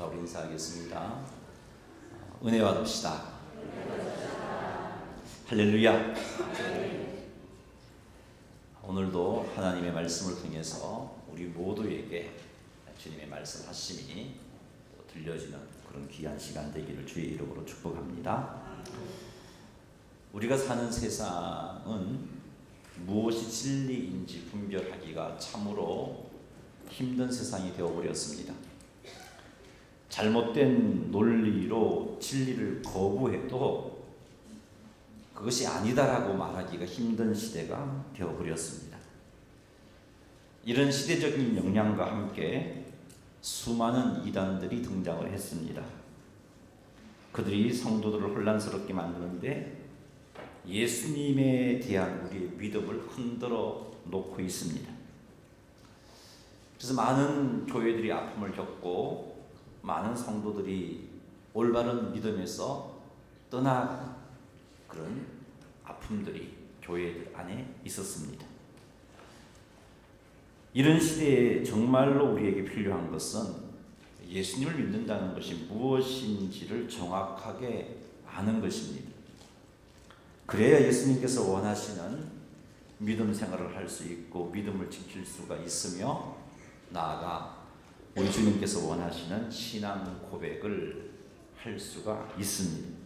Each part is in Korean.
자, 우리 인사하겠습니다. 은혜와 돕시다. 할렐루야. 오늘도 하나님의 말씀을 통해서 우리 모두에게 주님의 말씀하심이 들려지는 그런 귀한 시간 되기를 주의 이름으로 축복합니다. 우리가 사는 세상은 무엇이 진리인지 분별하기가 참으로 힘든 세상이 되어버렸습니다. 잘못된 논리로 진리를 거부해도 그것이 아니다라고 말하기가 힘든 시대가 되어버렸습니다. 이런 시대적인 영향과 함께 수많은 이단들이 등장을 했습니다. 그들이 성도들을 혼란스럽게 만드는데 예수님에 대한 우리의 믿음을 흔들어 놓고 있습니다. 그래서 많은 교회들이 아픔을 겪고 많은 성도들이 올바른 믿음에서 떠나간 그런 아픔들이 교회들 안에 있었습니다. 이런 시대에 정말로 우리에게 필요한 것은 예수님을 믿는다는 것이 무엇인지를 정확하게 아는 것입니다. 그래야 예수님께서 원하시는 믿음 생활을 할 수 있고 믿음을 지킬 수가 있으며 나아가 우리 주님께서 원하시는 신앙 고백을 할 수가 있습니다.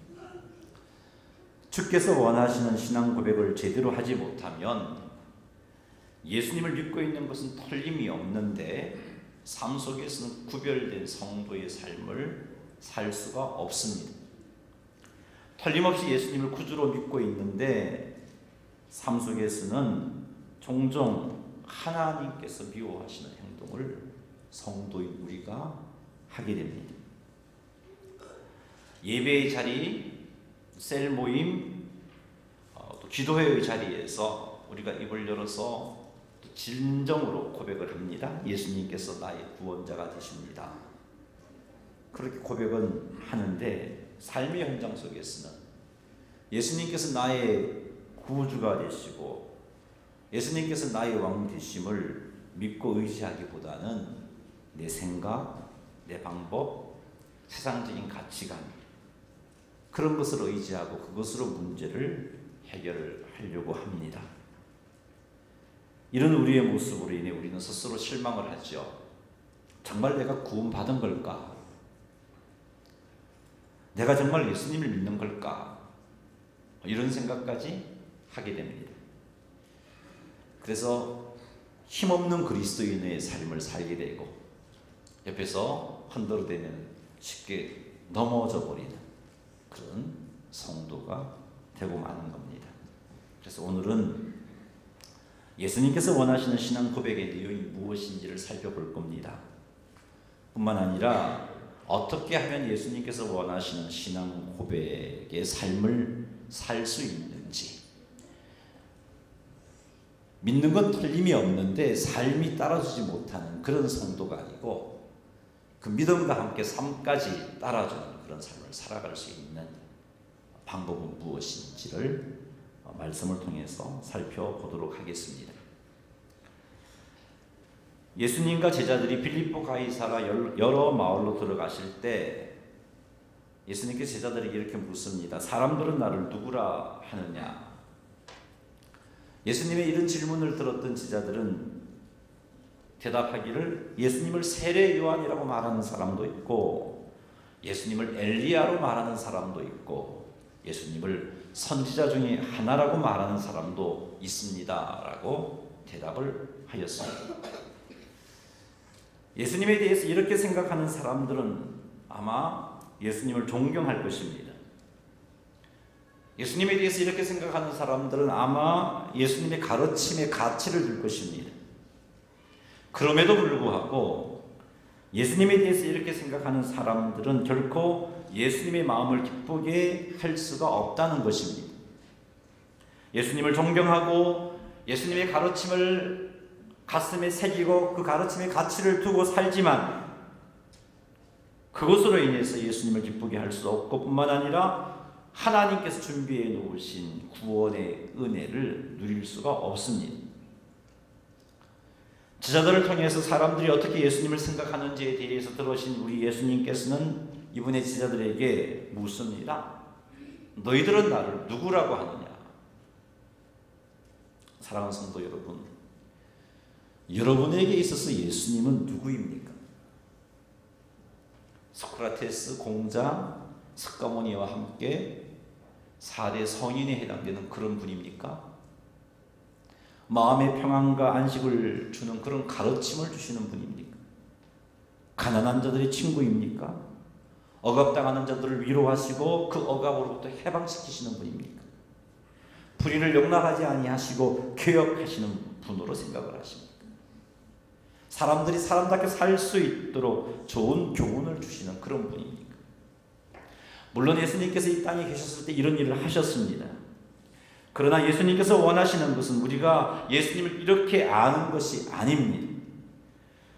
주께서 원하시는 신앙 고백을 제대로 하지 못하면 예수님을 믿고 있는 것은 틀림이 없는데 삶 속에서는 구별된 성도의 삶을 살 수가 없습니다. 틀림없이 예수님을 구주로 믿고 있는데 삶 속에서는 종종 하나님께서 미워하시는 행동을 성도인 우리가 하게 됩니다. 예배의 자리, 셀 모임, 또 기도회의 자리에서 우리가 입을 열어서 진정으로 고백을 합니다. 예수님께서 나의 구원자가 되십니다. 그렇게 고백은 하는데 삶의 현장 속에서는 예수님께서 나의 구주가 되시고 예수님께서 나의 왕 되심을 믿고 의지하기보다는 내 생각, 내 방법, 세상적인 가치관 그런 것을 의지하고 그것으로 문제를 해결하려고 합니다. 이런 우리의 모습으로 인해 우리는 스스로 실망을 하죠. 정말 내가 구원받은 걸까? 내가 정말 예수님을 믿는 걸까? 이런 생각까지 하게 됩니다. 그래서 힘없는 그리스도인의 삶을 살게 되고 옆에서 흔들어대면 쉽게 넘어져 버리는 그런 성도가 되고 마는 겁니다. 그래서 오늘은 예수님께서 원하시는 신앙 고백의 내용이 무엇인지를 살펴볼 겁니다. 뿐만 아니라 어떻게 하면 예수님께서 원하시는 신앙 고백의 삶을 살 수 있는지, 믿는 건 틀림이 없는데 삶이 따라주지 못하는 그런 성도가 아니고 그 믿음과 함께 삶까지 따라주는 그런 삶을 살아갈 수 있는 방법은 무엇인지를 말씀을 통해서 살펴보도록 하겠습니다. 예수님과 제자들이 빌립보 가이사라 여러 마을로 들어가실 때 예수님께서 제자들에게 이렇게 묻습니다. 사람들은 나를 누구라 하느냐? 예수님의 이런 질문을 들었던 제자들은 대답하기를 예수님을 세례 요한이라고 말하는 사람도 있고 예수님을 엘리야로 말하는 사람도 있고 예수님을 선지자 중에 하나라고 말하는 사람도 있습니다 라고 대답을 하였습니다. 예수님에 대해서 이렇게 생각하는 사람들은 아마 예수님을 존경할 것입니다. 예수님에 대해서 이렇게 생각하는 사람들은 아마 예수님의 가르침에 가치를 둘 것입니다. 그럼에도 불구하고 예수님에 대해서 이렇게 생각하는 사람들은 결코 예수님의 마음을 기쁘게 할 수가 없다는 것입니다. 예수님을 존경하고 예수님의 가르침을 가슴에 새기고 그 가르침의 가치를 두고 살지만 그것으로 인해서 예수님을 기쁘게 할 수 없고 뿐만 아니라 하나님께서 준비해 놓으신 구원의 은혜를 누릴 수가 없습니다. 제자들을 통해서 사람들이 어떻게 예수님을 생각하는지에 대해서 들으신 우리 예수님께서는 이분의 제자들에게 묻습니다. 너희들은 나를 누구라고 하느냐? 사랑하는 성도 여러분, 여러분에게 있어서 예수님은 누구입니까? 소크라테스, 공자, 석가모니와 함께 4대 성인에 해당되는 그런 분입니까? 마음의 평안과 안식을 주는 그런 가르침을 주시는 분입니까? 가난한 자들의 친구입니까? 억압당하는 자들을 위로하시고 그 억압으로부터 해방시키시는 분입니까? 불의를 용납하지 아니하시고 개혁하시는 분으로 생각을 하십니까? 사람들이 사람답게 살 수 있도록 좋은 교훈을 주시는 그런 분입니까? 물론 예수님께서 이 땅에 계셨을 때 이런 일을 하셨습니다. 그러나 예수님께서 원하시는 것은 우리가 예수님을 이렇게 아는 것이 아닙니다.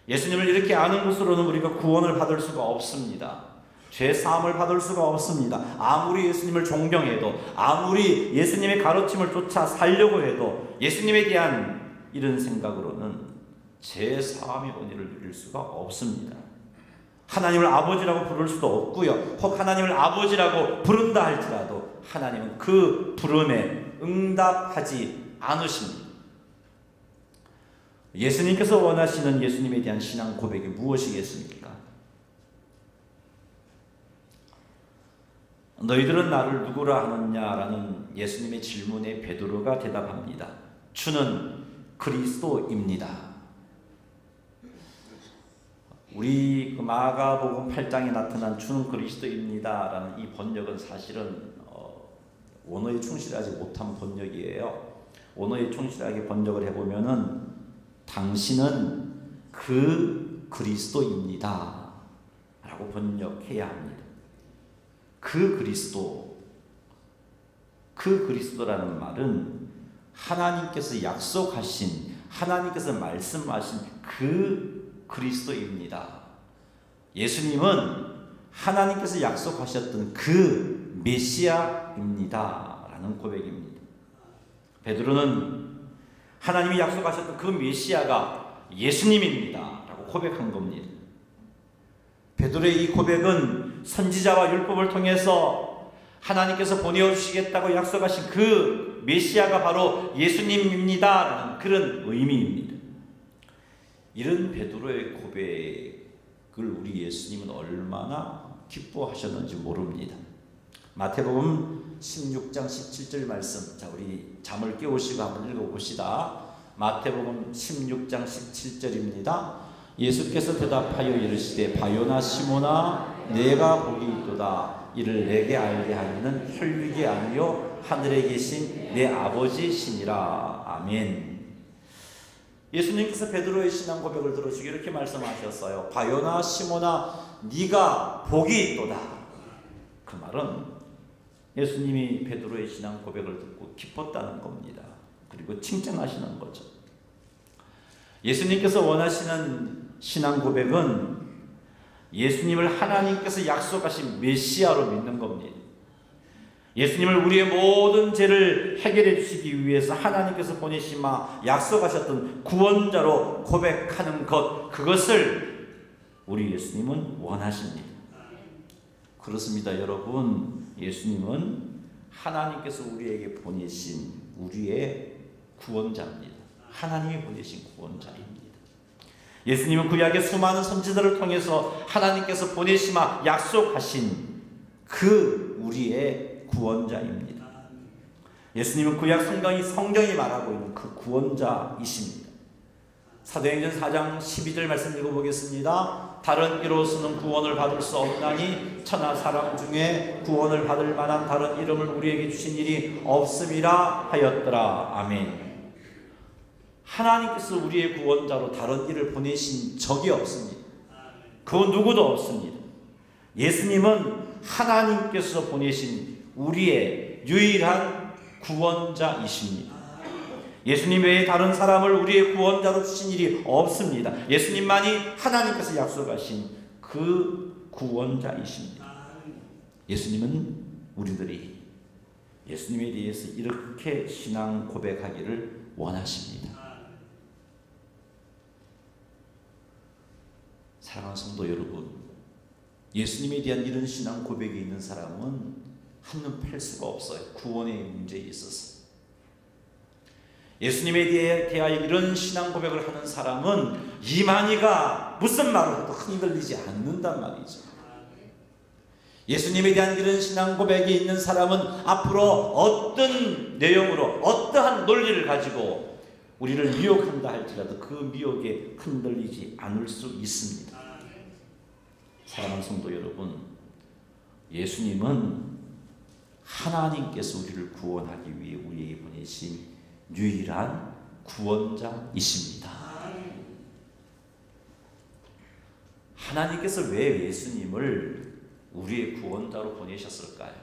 예수님을 이렇게 아는 것으로는 우리가 구원을 받을 수가 없습니다. 죄 사함을 받을 수가 없습니다. 아무리 예수님을 존경해도, 아무리 예수님의 가르침을 쫓아 살려고 해도 예수님에 대한 이런 생각으로는 죄 사함의 은혜를 누릴 수가 없습니다. 하나님을 아버지라고 부를 수도 없고요. 혹 하나님을 아버지라고 부른다 할지라도 하나님은 그 부름에 응답하지 않으십니다. 예수님께서 원하시는 예수님에 대한 신앙 고백이 무엇이겠습니까? 너희들은 나를 누구라 하느냐라는 예수님의 질문에 베드로가 대답합니다. 주는 그리스도입니다. 우리 마가복음 8장에 나타난 주는 그리스도입니다라는 이 번역은 사실은 원어에 충실하지 못한 번역이에요. 원어에 충실하게 번역을 해보면은 당신은 그 그리스도입니다 라고 번역해야 합니다. 그 그리스도라는 말은 하나님께서 약속하신, 하나님께서 말씀하신 그 그리스도입니다. 예수님은 하나님께서 약속하셨던 그 메시아입니다 라는 고백입니다. 베드로는 하나님이 약속하셨던 그 메시아가 예수님입니다 라고 고백한 겁니다. 베드로의 이 고백은 선지자와 율법을 통해서 하나님께서 보내주시겠다고 약속하신 그 메시아가 바로 예수님입니다 라는 그런 의미입니다. 이런 베드로의 고백을 우리 예수님은 얼마나 기뻐하셨는지 모릅니다. 마태복음 16장 17절 말씀, 자 우리 잠을 깨우시고 한번 읽어봅시다. 마태복음 16장 17절입니다. 예수께서 대답하여 이르시되 바요나 시몬아 내가 복이 있도다. 이를 내게 알게 하리는 혈육이 아니요 하늘에 계신 내 아버지시니라. 아멘. 예수님께서 베드로의 신앙 고백을 들으시고 이렇게 말씀하셨어요. 바요나 시몬아 네가 복이 있도다. 그 말은 예수님이 베드로의 신앙 고백을 듣고 기뻤다는 겁니다. 그리고 칭찬하시는 거죠. 예수님께서 원하시는 신앙 고백은 예수님을 하나님께서 약속하신 메시아로 믿는 겁니다. 예수님을 우리의 모든 죄를 해결해 주시기 위해서 하나님께서 보내시마 약속하셨던 구원자로 고백하는 것, 그것을 우리 예수님은 원하십니다. 그렇습니다, 여러분. 예수님은 하나님께서 우리에게 보내신 우리의 구원자입니다. 하나님이 보내신 구원자입니다. 예수님은 구약의 수많은 선지자들을 통해서 하나님께서 보내시마 약속하신 그 우리의 구원자입니다. 예수님은 구약 성경이 말하고 있는 그 구원자이십니다. 사도행전 4장 12절 말씀 읽어보겠습니다. 다른 이로서는 구원을 받을 수 없나니 천하 사람 중에 구원을 받을 만한 다른 이름을 우리에게 주신 일이 없음이라 하였더라. 아멘. 하나님께서 우리의 구원자로 다른 이를 보내신 적이 없습니다. 그 누구도 없습니다. 예수님은 하나님께서 보내신 우리의 유일한 구원자이십니다. 예수님 외에 다른 사람을 우리의 구원자로 주신 일이 없습니다. 예수님만이 하나님께서 약속하신 그 구원자이십니다. 예수님은 우리들이 예수님에 대해서 이렇게 신앙 고백하기를 원하십니다. 사랑하는 성도 여러분, 예수님에 대한 이런 신앙 고백이 있는 사람은 한눈 팔 수가 없어요. 구원의 문제에 있어서. 예수님에 대하여 이런 신앙 고백을 하는 사람은 이만희가 무슨 말을 해도 흔들리지 않는단 말이죠. 예수님에 대한 이런 신앙 고백이 있는 사람은 앞으로 어떤 내용으로 어떠한 논리를 가지고 우리를 미혹한다 할지라도 그 미혹에 흔들리지 않을 수 있습니다. 사랑하는 성도 여러분, 예수님은 하나님께서 우리를 구원하기 위해 우리에게 보내신 유일한 구원자이십니다. 하나님께서 왜 예수님을 우리의 구원자로 보내셨을까요?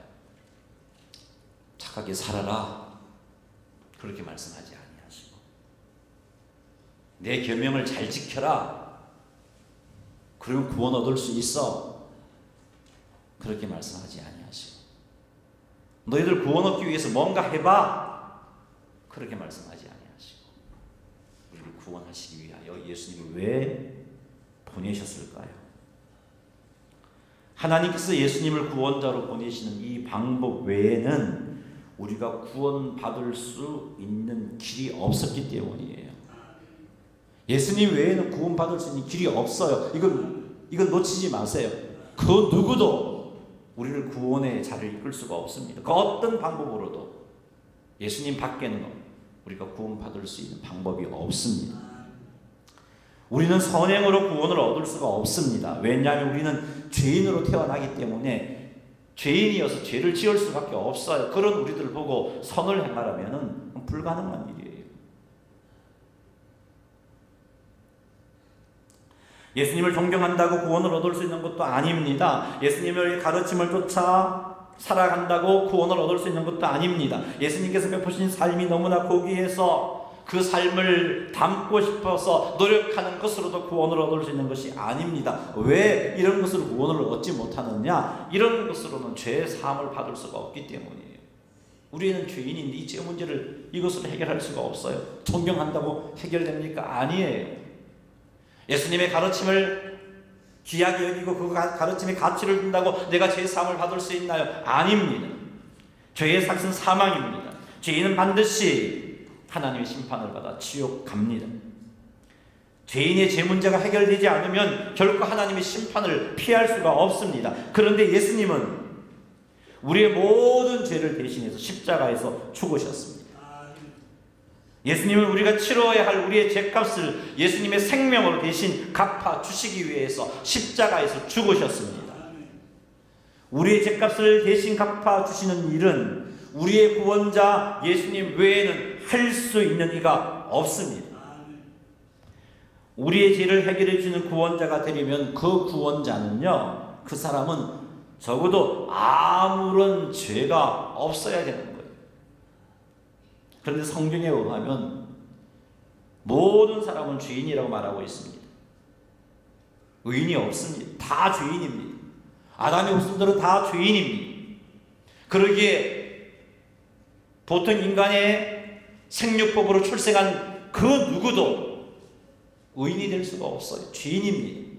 착하게 살아라 그렇게 말씀하지 아니하시고, 내 계명을 잘 지켜라 그러면 구원 얻을 수 있어 그렇게 말씀하지 아니하시고, 너희들 구원 얻기 위해서 뭔가 해봐 그렇게 말씀하지 아니하시고, 우리를 구원하시기 위하여 예수님을 왜 보내셨을까요? 하나님께서 예수님을 구원자로 보내시는 이 방법 외에는 우리가 구원받을 수 있는 길이 없었기 때문이에요. 예수님 외에는 구원받을 수 있는 길이 없어요. 이건 놓치지 마세요. 그 누구도 우리를 구원의 자리를 이끌 수가 없습니다. 그 어떤 방법으로도 예수님 밖에는 우리가 구원받을 수 있는 방법이 없습니다. 우리는 선행으로 구원을 얻을 수가 없습니다. 왜냐하면 우리는 죄인으로 태어나기 때문에 죄인이어서 죄를 지을 수밖에 없어요. 그런 우리들을 보고 선을 행하라면 불가능한 일이에요. 예수님을 존경한다고 구원을 얻을 수 있는 것도 아닙니다. 예수님의 가르침을 쫓아 살아간다고 구원을 얻을 수 있는 것도 아닙니다. 예수님께서 베푸신 삶이 너무나 고귀해서 그 삶을 담고 싶어서 노력하는 것으로도 구원을 얻을 수 있는 것이 아닙니다. 왜 이런 것으로 구원을 얻지 못하느냐? 이런 것으로는 죄 사함을 받을 수가 없기 때문이에요. 우리는 죄인인데 이 죄 문제를 이것으로 해결할 수가 없어요. 존경한다고 해결됩니까? 아니에요. 예수님의 가르침을 귀하게 여기고 그 가르침의 가치를 둔다고 내가 죄 사함을 받을 수 있나요? 아닙니다. 죄의 삭은 사망입니다. 죄인은 반드시 하나님의 심판을 받아 지옥 갑니다. 죄인의 죄 문제가 해결되지 않으면 결코 하나님의 심판을 피할 수가 없습니다. 그런데 예수님은 우리의 모든 죄를 대신해서 십자가에서 죽으셨습니다. 예수님은 우리가 치러야 할 우리의 죄값을 예수님의 생명으로 대신 갚아 주시기 위해서 십자가에서 죽으셨습니다. 우리의 죄값을 대신 갚아 주시는 일은 우리의 구원자 예수님 외에는 할 수 있는 이가 없습니다. 우리의 죄를 해결해 주는 구원자가 되려면 그 구원자는요, 그 사람은 적어도 아무런 죄가 없어야 되는 거예요. 그런데 성경에 의하면 모든 사람은 죄인이라고 말하고 있습니다. 의인이 없습니다. 다 죄인입니다. 아담의 후손들은 다 죄인입니다. 그러기에 보통 인간의 생육법으로 출생한 그 누구도 의인이 될 수가 없어요. 죄인입니다.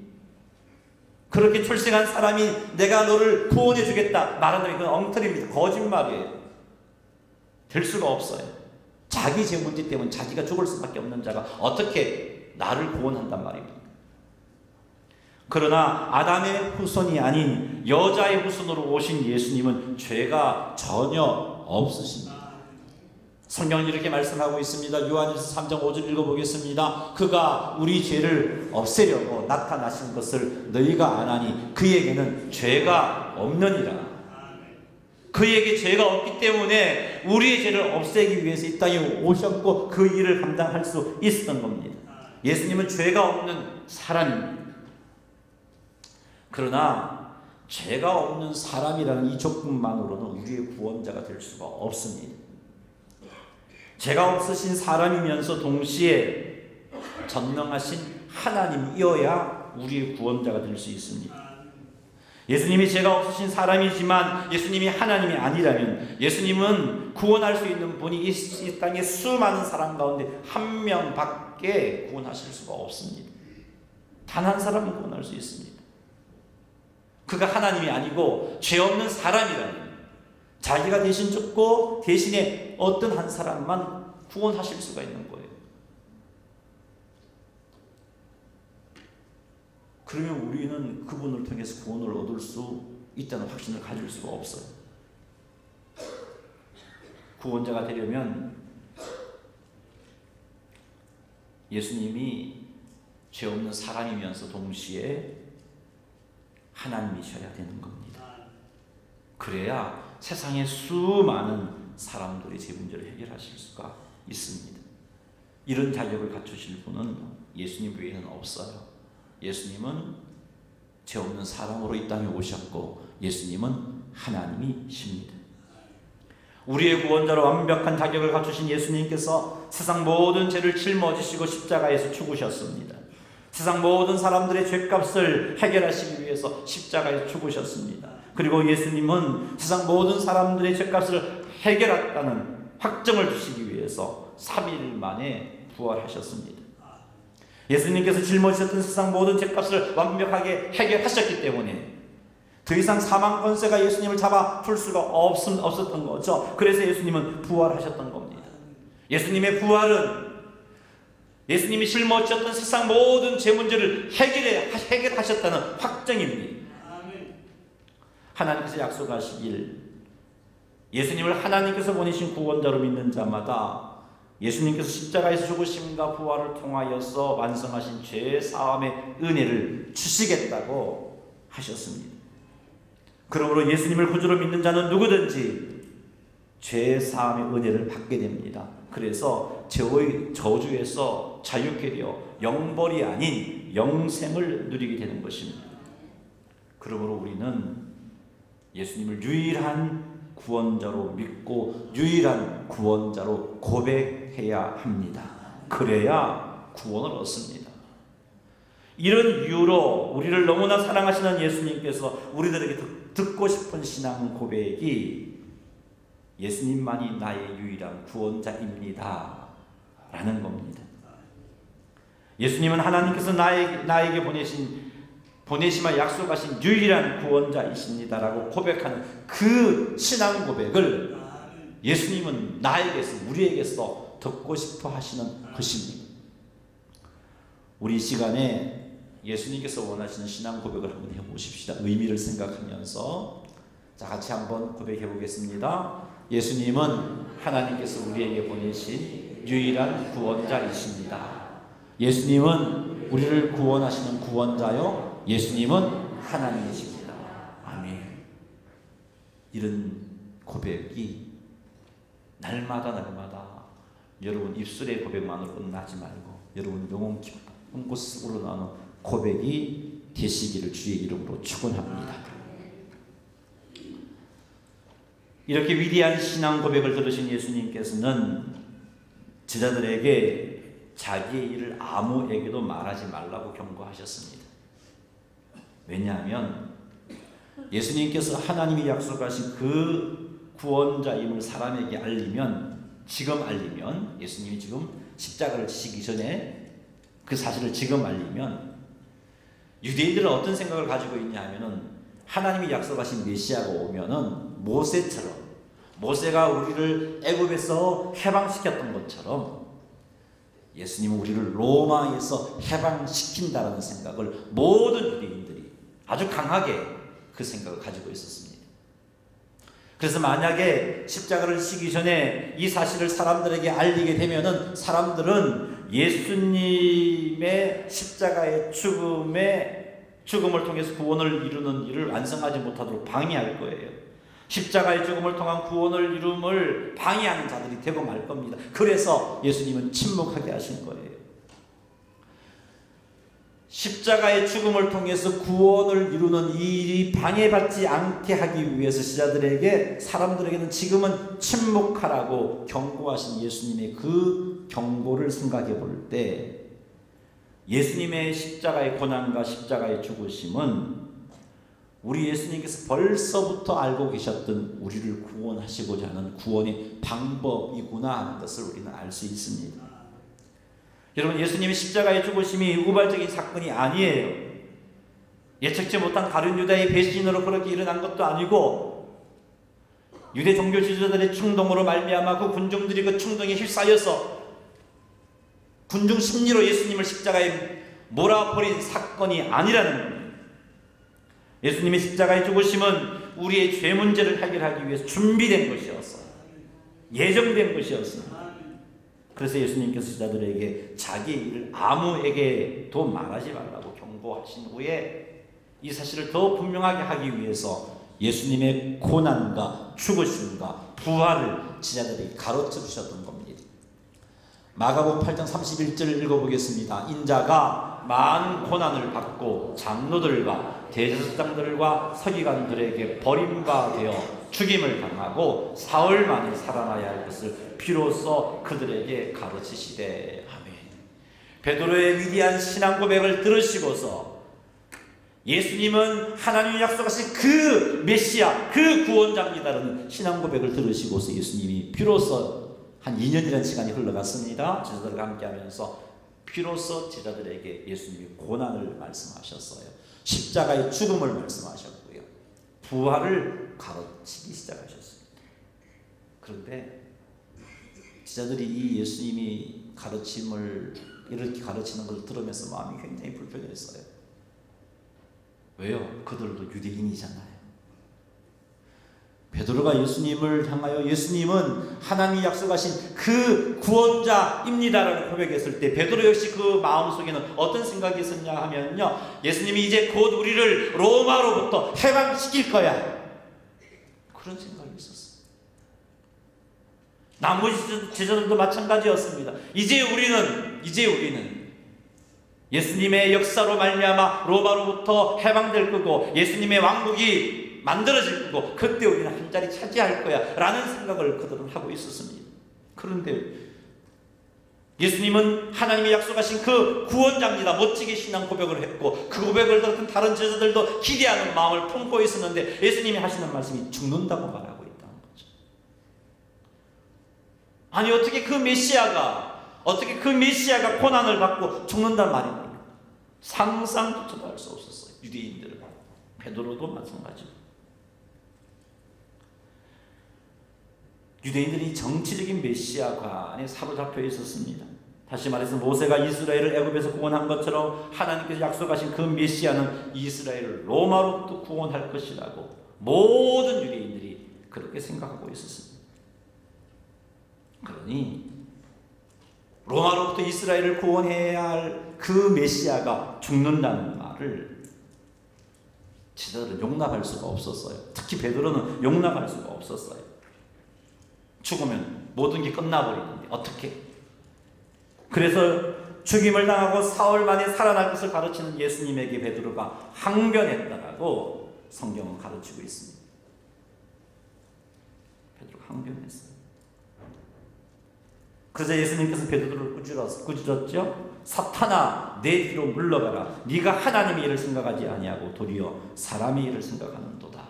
그렇게 출생한 사람이 내가 너를 구원해 주겠다 말한다면 그건 엉터리입니다. 거짓말이에요. 될 수가 없어요. 자기 죄 문제 때문에 자기가 죽을 수밖에 없는 자가 어떻게 나를 구원한단 말입니까? 그러나 아담의 후손이 아닌 여자의 후손으로 오신 예수님은 죄가 전혀 없으십니다. 성경은 이렇게 말씀하고 있습니다. 요한일서 3장 5절 읽어보겠습니다. 그가 우리 죄를 없애려고 나타나신 것을 너희가 아나니 그에게는 죄가 없느니라. 그에게 죄가 없기 때문에 우리의 죄를 없애기 위해서 이 땅에 오셨고 그 일을 감당할 수 있었던 겁니다. 예수님은 죄가 없는 사람입니다. 그러나 죄가 없는 사람이라는 이 조건만으로는 우리의 구원자가 될 수가 없습니다. 죄가 없으신 사람이면서 동시에 전능하신 하나님이어야 우리의 구원자가 될 수 있습니다. 예수님이 죄가 없으신 사람이지만 예수님이 하나님이 아니라면 예수님은 구원할 수 있는 분이 이 땅의 수많은 사람 가운데 한 명밖에 구원하실 수가 없습니다. 단 한 사람은 구원할 수 있습니다. 그가 하나님이 아니고 죄 없는 사람이라면 자기가 대신 죽고 대신에 어떤 한 사람만 구원하실 수가 있는 거예요. 그러면 우리는 그분을 통해서 구원을 얻을 수 있다는 확신을 가질 수가 없어요. 구원자가 되려면 예수님이 죄 없는 사람이면서 동시에 하나님이셔야 되는 겁니다. 그래야 세상의 수많은 사람들의 죄 문제를 해결하실 수가 있습니다. 이런 자격을 갖추실 분은 예수님 외에는 없어요. 예수님은 죄 없는 사람으로 이 땅에 오셨고 예수님은 하나님이십니다. 우리의 구원자로 완벽한 자격을 갖추신 예수님께서 세상 모든 죄를 짊어지시고 십자가에서 죽으셨습니다. 세상 모든 사람들의 죄값을 해결하시기 위해서 십자가에서 죽으셨습니다. 그리고 예수님은 세상 모든 사람들의 죄값을 해결했다는 확정을 주시기 위해서 3일 만에 부활하셨습니다. 예수님께서 짊어지셨던 세상 모든 죄값을 완벽하게 해결하셨기 때문에 더 이상 사망 권세가 예수님을 잡아 풀 수가 없었던 거죠. 그래서 예수님은 부활하셨던 겁니다. 예수님의 부활은 예수님이 짊어지셨던 세상 모든 죄 문제를 해결하셨다는 확정입니다. 하나님께서 약속하시길 예수님을 하나님께서 보내신 구원자로 믿는 자마다 예수님께서 십자가에서 죽으심과 부활을 통하여서 완성하신 죄 사함의 은혜를 주시겠다고 하셨습니다. 그러므로 예수님을 구주로 믿는 자는 누구든지 죄 사함의 은혜를 받게 됩니다. 그래서 죄의 저주에서 자유케 되어 영벌이 아닌 영생을 누리게 되는 것입니다. 그러므로 우리는 예수님을 유일한 구원자로 믿고 유일한 구원자로 고백해야 합니다. 그래야 구원을 얻습니다. 이런 이유로 우리를 너무나 사랑하시는 예수님께서 우리들에게 듣고 싶은 신앙 고백이 예수님만이 나의 유일한 구원자입니다 라는 겁니다. 예수님은 하나님께서 나에게 보내시마 약속하신 유일한 구원자이십니다라고 고백하는 그 신앙 고백을 예수님은 나에게서 우리에게서 듣고 싶어 하시는 것입니다. 우리 시간에 예수님께서 원하시는 신앙 고백을 한번 해보십시다. 의미를 생각하면서 자, 같이 한번 고백해 보겠습니다. 예수님은 하나님께서 우리에게 보내신 유일한 구원자이십니다. 예수님은 우리를 구원하시는 구원자요, 예수님은 하나님이십니다. 아멘. 이런 고백이 날마다 여러분 입술의 고백만으로 끝나지 말고 여러분 영혼 깊은 곳으로 나오는 고백이 되시기를 주의 이름으로 축원합니다. 이렇게 위대한 신앙 고백을 들으신 예수님께서는 제자들에게 자기의 일을 아무에게도 말하지 말라고 경고하셨습니다. 왜냐하면 예수님께서 하나님이 약속하신 그 구원자임을 사람에게 지금 알리면 예수님이 지금 십자가를 지시기 전에 그 사실을 지금 알리면 유대인들은 어떤 생각을 가지고 있냐 하면은 하나님이 약속하신 메시아가 오면은 모세가 우리를 애굽에서 해방시켰던 것처럼 예수님은 우리를 로마에서 해방시킨다라는 생각을 모든 유대인들이 아주 강하게 그 생각을 가지고 있었습니다. 그래서 만약에 십자가를 지기 전에 이 사실을 사람들에게 알리게 되면은 사람들은 예수님의 십자가의 죽음을 통해서 구원을 이루는 일을 완성하지 못하도록 방해할 거예요. 십자가의 죽음을 통한 구원을 이룸을 방해하는 자들이 되고 말 겁니다. 그래서 예수님은 침묵하게 하신 거예요. 십자가의 죽음을 통해서 구원을 이루는 일이 방해받지 않게 하기 위해서 사람들에게는 지금은 침묵하라고 경고하신 예수님의 그 경고를 생각해 볼 때 예수님의 십자가의 고난과 십자가의 죽으심은 우리 예수님께서 벌써부터 알고 계셨던 우리를 구원하시고자 하는 구원의 방법이구나 하는 것을 우리는 알 수 있습니다. 여러분, 예수님의 십자가의 죽으심이 우발적인 사건이 아니에요. 예측치 못한 가룟 유다의 배신으로 그렇게 일어난 것도 아니고, 유대 종교 지도자들의 충동으로 말미암아 그 군중들이 그 충동에 휩싸여서 군중 심리로 예수님을 십자가에 몰아버린 사건이 아니라는 겁니다. 예수님의 십자가의 죽으심은 우리의 죄 문제를 해결하기 위해서 준비된 것이었어요. 예정된 것이었습니다. 그래서 예수님께서 제자들에게 자기의 일을 아무에게도 말하지 말라고 경고하신 후에 이 사실을 더 분명하게 하기 위해서 예수님의 고난과 죽으심과 부활을 제자들에게 가르쳐 주셨던 겁니다. 마가복음 8장 31절을 읽어보겠습니다. 인자가 많은 고난을 받고 장로들과 대제사장들과 서기관들에게 버림받아 죽임을 당하고 사흘 만에 살아나야 할 것을 비로소 그들에게 가르치시되. 아멘. 베드로의 위대한 신앙 고백을 들으시고서 예수님은 하나님이 약속하신 그 메시아, 그 구원자입니다라는 신앙 고백을 들으시고서 예수님이 비로소 한 2년이라는 시간이 흘러갔습니다. 제자들과 함께하면서 비로소 제자들에게 예수님이 고난을 말씀하셨어요. 십자가의 죽음을 말씀하셨고요. 부활을 가르치기 시작하셨습니다. 그런데 제자들이 이 예수님이 가르침을 이렇게 가르치는 걸 들으면서 마음이 굉장히 불편했어요. 왜요? 그들도 유대인이잖아요. 베드로가 예수님을 향하여 예수님은 하나님이 약속하신 그 구원자입니다라고 고백했을 때 베드로 역시 그 마음속에는 어떤 생각이 있었냐 하면요, 예수님이 이제 곧 우리를 로마로부터 해방시킬 거야, 그런 생각이 있었어요. 나머지 제자들도 마찬가지였습니다. 이제 우리는 예수님의 역사로 말미암아 로마로부터 해방될 거고 예수님의 왕국이 만들어질 거고 그때 우리는 한 자리 차지할 거야 라는 생각을 그들은 하고 있었습니다. 그런데 예수님은 하나님이 약속하신 그 구원자입니다. 멋지게 신앙 고백을 했고 그 고백을 들었던 다른 제자들도 기대하는 마음을 품고 있었는데 예수님이 하시는 말씀이 죽는다고 말하고 있다는 거죠. 아니 어떻게 그 메시아가 고난을 받고 죽는단 말입니까? 상상조차도 할 수 없었어요. 유대인들은. 베드로도 마찬가지고. 유대인들이 정치적인 메시아관에 사로잡혀 있었습니다. 다시 말해서 모세가 이스라엘을 애굽에서 구원한 것처럼 하나님께서 약속하신 그 메시아는 이스라엘을 로마로부터 구원할 것이라고 모든 유대인들이 그렇게 생각하고 있었습니다. 그러니 로마로부터 이스라엘을 구원해야 할 그 메시아가 죽는다는 말을 제자들은 용납할 수가 없었어요. 특히 베드로는 용납할 수가 없었어요. 죽으면 모든 게 끝나버리는데 어떻게? 그래서 죽임을 당하고 사흘 만에 살아날 것을 가르치는 예수님에게 베드로가 항변했다라고 성경은 가르치고 있습니다. 베드로가 항변했어요. 그래서 예수님께서 베드로를 꾸짖었죠. 사탄아, 내 뒤로 물러가라. 네가 하나님의 일을 생각하지 아니하고 도리어 사람의 일을 생각하는도다.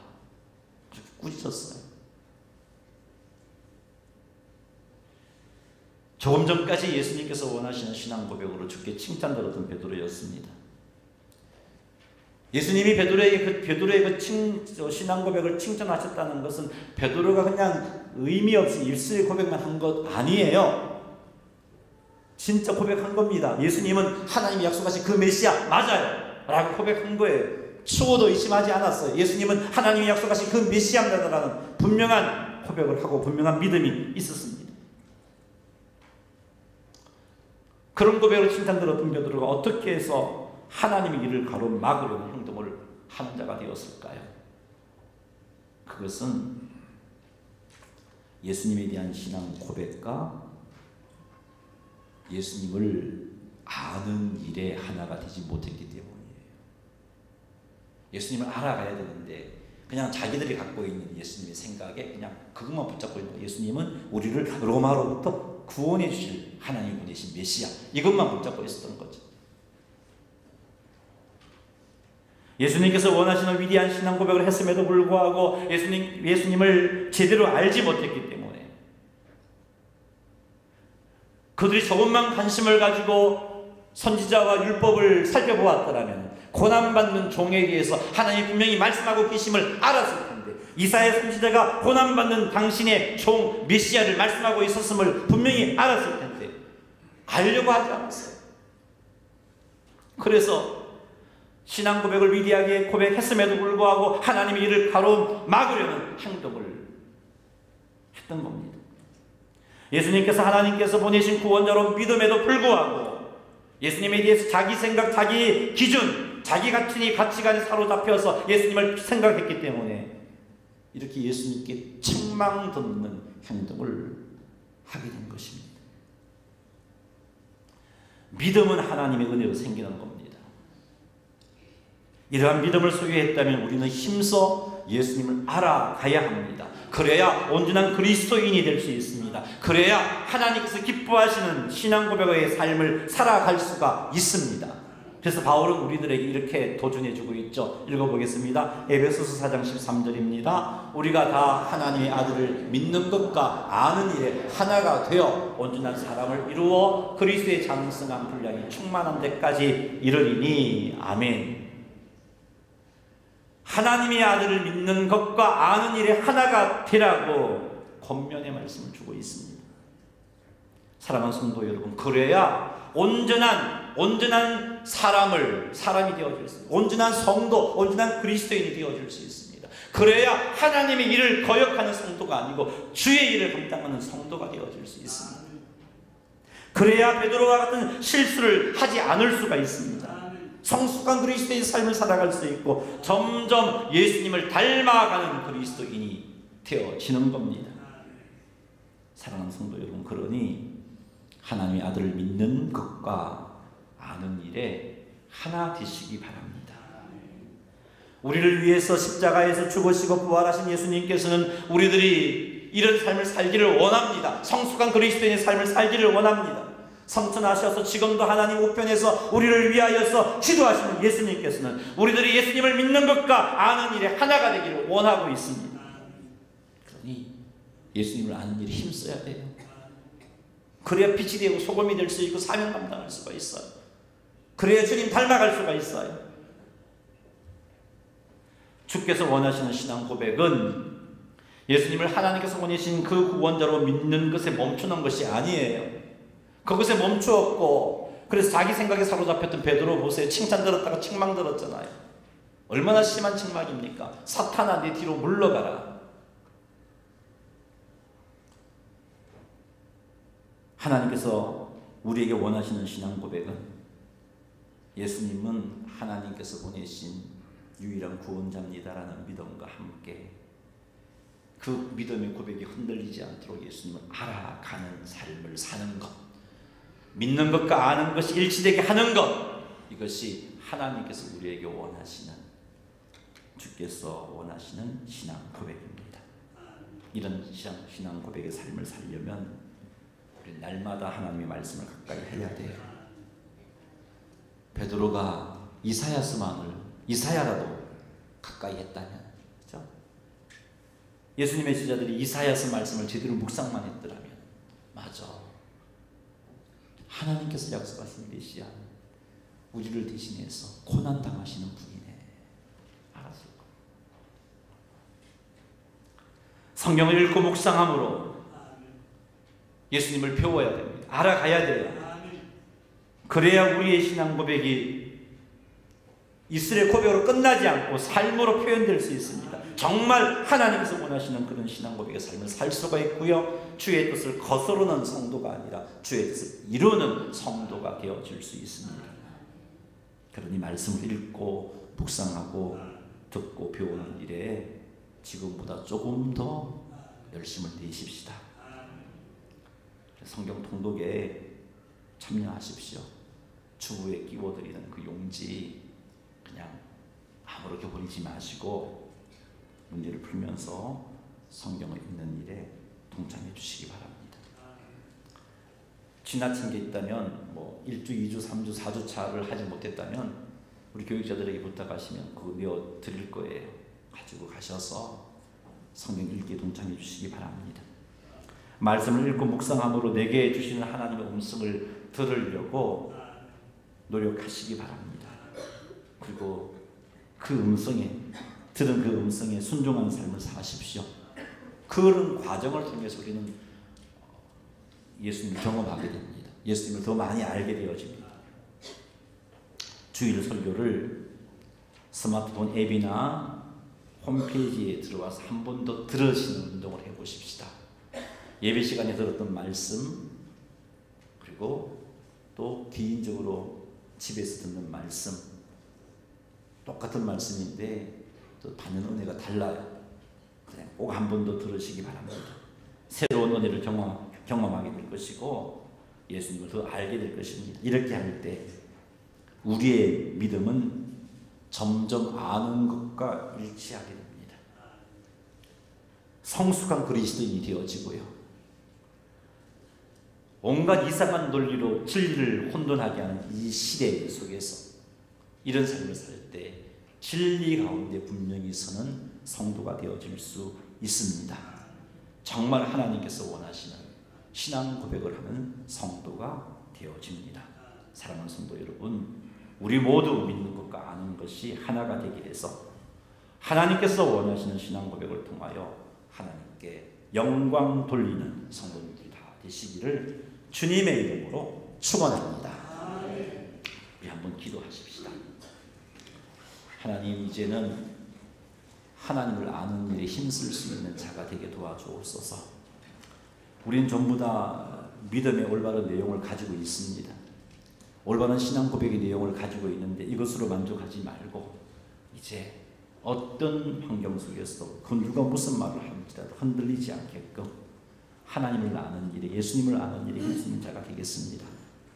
그렇게 꾸짖었어요. 조금 전까지 예수님께서 원하시는 신앙 고백으로 주께 칭찬받았던 베드로였습니다. 예수님이 베드로의 그 신앙 고백을 칭찬하셨다는 것은 베드로가 그냥 의미 없이 일수의 고백만 한 것 아니에요. 진짜 고백한 겁니다. 예수님은 하나님이 약속하신 그 메시아 맞아요 라고 고백한 거예요. 추호도 의심하지 않았어요. 예수님은 하나님이 약속하신 그 메시아입니다라는 분명한 고백을 하고 분명한 믿음이 있었습니다. 그런 고백을 칭찬들었던 베드로가 어떻게 해서 하나님의 일을 가로막으려는 행동을 하는 자가 되었을까요? 그것은 예수님에 대한 신앙 고백과 예수님을 아는 일에 하나가 되지 못했기 때문이에요. 예수님을 알아가야 되는데 그냥 자기들이 갖고 있는 예수님의 생각에 그냥 그것만 붙잡고 있는 거예요. 예수님은 우리를 로마로부터 구원해 주실 하나님 보내신 메시아, 이것만 붙잡고 있었던 거죠. 예수님께서 원하시는 위대한 신앙 고백을 했음에도 불구하고 예수님을 제대로 알지 못했기 때문에 그들이 조금만 관심을 가지고 선지자와 율법을 살펴보았더라면 고난받는 종에 대해서 하나님이 분명히 말씀하고 계심을 알았을 텐데, 이사야 선지자가 고난받는 당신의 종 메시아를 말씀하고 있었음을 분명히 알았을 텐데 알려고 하지 않았어요. 그래서 신앙 고백을 위대하게 고백했음에도 불구하고 하나님이 이를 가로막으려는 행동을 했던 겁니다. 예수님께서 하나님께서 보내신 구원자로 믿음에도 불구하고 예수님에 대해서 자기 생각, 자기 기준, 자기 가치관에 사로잡혀서 예수님을 생각했기 때문에 이렇게 예수님께 책망 듣는 행동을 하게 된 것입니다. 믿음은 하나님의 은혜로 생기는 겁니다. 이러한 믿음을 소유했다면 우리는 힘써 예수님을 알아가야 합니다. 그래야 온전한 그리스도인이 될 수 있습니다. 그래야 하나님께서 기뻐하시는 신앙 고백의 삶을 살아갈 수가 있습니다. 그래서 바울은 우리들에게 이렇게 도전해주고 있죠. 읽어보겠습니다. 에베소서 4장 13절입니다. 우리가 다 하나님의 아들을 믿는 것과 아는 일에 하나가 되어 온전한 사람을 이루어 그리스도의 장성한 분량이 충만한 데까지 이르리니. 아멘. 하나님의 아들을 믿는 것과 아는 일에 하나가 되라고 권면의 말씀을 주고 있습니다. 사랑하는 성도 여러분, 그래야 온전한 사람이 되어질 수 있습니다. 온전한 성도, 온전한 그리스도인이 되어질 수 있습니다. 그래야 하나님의 일을 거역하는 성도가 아니고 주의 일을 감당하는 성도가 되어질 수 있습니다. 그래야 베드로와 같은 실수를 하지 않을 수가 있습니다. 성숙한 그리스도의 삶을 살아갈 수 있고 점점 예수님을 닮아가는 그리스도인이 되어지는 겁니다. 사랑하는 성도 여러분, 그러니 하나님의 아들을 믿는 것과 아는 일에 하나 되시기 바랍니다. 우리를 위해서 십자가에서 죽으시고 부활하신 예수님께서는 우리들이 이런 삶을 살기를 원합니다. 성숙한 그리스도인의 삶을 살기를 원합니다. 성천하셔서 지금도 하나님 우편에서 우리를 위하여서 기도하시는 예수님께서는 우리들이 예수님을 믿는 것과 아는 일에 하나가 되기를 원하고 있습니다. 그러니 예수님을 아는 일에 힘써야 돼요. 그래야 빛이 되고 소금이 될 수 있고 사명 감당할 수가 있어요. 그래야 주님 닮아갈 수가 있어요. 주께서 원하시는 신앙 고백은 예수님을 하나님께서 보내신 그 구원자로 믿는 것에 멈추는 것이 아니에요. 그것에 멈추었고, 그래서 자기 생각에 사로잡혔던 베드로 보세요. 칭찬 들었다가 책망 들었잖아요. 얼마나 심한 책망입니까? 사탄아, 내 뒤로 물러가라. 하나님께서 우리에게 원하시는 신앙 고백은 예수님은 하나님께서 보내신 유일한 구원자입니다라는 믿음과 함께 그 믿음의 고백이 흔들리지 않도록 예수님을 알아가는 삶을 사는 것, 믿는 것과 아는 것이 일치되게 하는 것, 이것이 하나님께서 우리에게 원하시는, 주께서 원하시는 신앙 고백입니다. 이런 신앙 고백의 삶을 살려면 우리 날마다 하나님의 말씀을 가까이 해야 돼요. 베드로가 이사야라도 가까이 했다면, 그렇죠? 예수님의 제자들이 이사야서 말씀을 제대로 묵상만 했더라면, 맞아, 하나님께서 약속하신 메시아 우리를 대신해서 고난 당하시는 분이네, 알았을 거예요. 성경을 읽고 묵상함으로 예수님을 배워야 됩니다. 알아가야 돼요. 그래야 우리의 신앙 고백이 이슬의 고백으로 끝나지 않고 삶으로 표현될 수 있습니다. 정말 하나님께서 원하시는 그런 신앙 고백의 삶을 살 수가 있고요, 주의 뜻을 거스르는 성도가 아니라 주의 뜻을 이루는 성도가 되어질 수 있습니다. 그러니 말씀을 읽고 묵상하고 듣고 배우는 일에 지금보다 조금 더 열심을 내십시다. 성경 통독에 참여하십시오. 주부에 끼워드리는 그 용지 그냥 아무렇게 버리지 마시고 문제를 풀면서 성경을 읽는 일에 동참해 주시기 바랍니다. 지나친 게 있다면 1주, 2주, 3주, 4주 차를 하지 못했다면 우리 교육자들에게 부탁하시면 그거 내어 드릴 거예요. 가지고 가셔서 성경 읽기에 동참해 주시기 바랍니다. 말씀을 읽고 묵상함으로 내게 주시는 하나님의 음성을 들으려고 노력하시기 바랍니다. 그리고 그 음성에 들은 그 음성에 순종하는 삶을 사십시오. 그런 과정을 통해서 우리는 예수님을 경험하게 됩니다. 예수님을 더 많이 알게 되어집니다. 주일 설교를 스마트폰 앱이나 홈페이지에 들어와서 한 번 더 들으시는 운동을 해보십시다. 예배 시간에 들었던 말씀, 그리고 또 개인적으로 집에서 듣는 말씀, 똑같은 말씀인데 또 받는 은혜가 달라요. 그냥 꼭 한 번 더 들으시기 바랍니다. 새로운 은혜를 경험하게 될 것이고 예수님을 더 알게 될 것입니다. 이렇게 할 때 우리의 믿음은 점점 아는 것과 일치하게 됩니다. 성숙한 그리스도인이 되어지고요. 온갖 이상한 논리로 진리를 혼돈하게 하는 이 시대 속에서 이런 삶을 살 때 진리 가운데 분명히 서는 성도가 되어질 수 있습니다. 정말 하나님께서 원하시는 신앙 고백을 하는 성도가 되어집니다. 사랑하는 성도 여러분, 우리 모두 믿는 것과 아는 것이 하나가 되기 위해서 하나님께서 원하시는 신앙 고백을 통하여 하나님께 영광 돌리는 성도님들이 다 되시기를 주님의 이름으로 축원합니다. 우리 한번 기도하십시다. 하나님, 이제는 하나님을 아는 일에 힘쓸 수 있는 자가 되게 도와주옵소서. 우리는 전부 다 믿음의 올바른 내용을 가지고 있습니다. 올바른 신앙 고백의 내용을 가지고 있는데 이것으로 만족하지 말고 이제 어떤 환경 속에서도 그 누가 무슨 말을 할지라도 흔들리지 않게끔 하나님을 아는 일에, 예수님을 아는 일에 힘쓰는 자가 되겠습니다.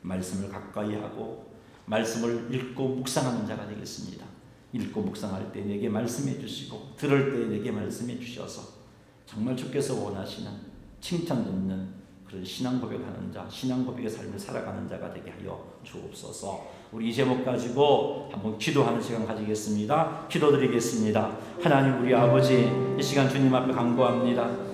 말씀을 가까이 하고 말씀을 읽고 묵상하는 자가 되겠습니다. 읽고 묵상할 때 내게 말씀해 주시고 들을 때 내게 말씀해 주셔서 정말 주께서 원하시는 칭찬 듣는 그런 신앙 고백하는 자, 신앙 고백의 삶을 살아가는 자가 되게 하여 주옵소서. 우리 이 제목 가지고 한번 기도하는 시간 가지겠습니다. 기도드리겠습니다. 하나님, 우리 아버지, 이 시간 주님 앞에 간구합니다.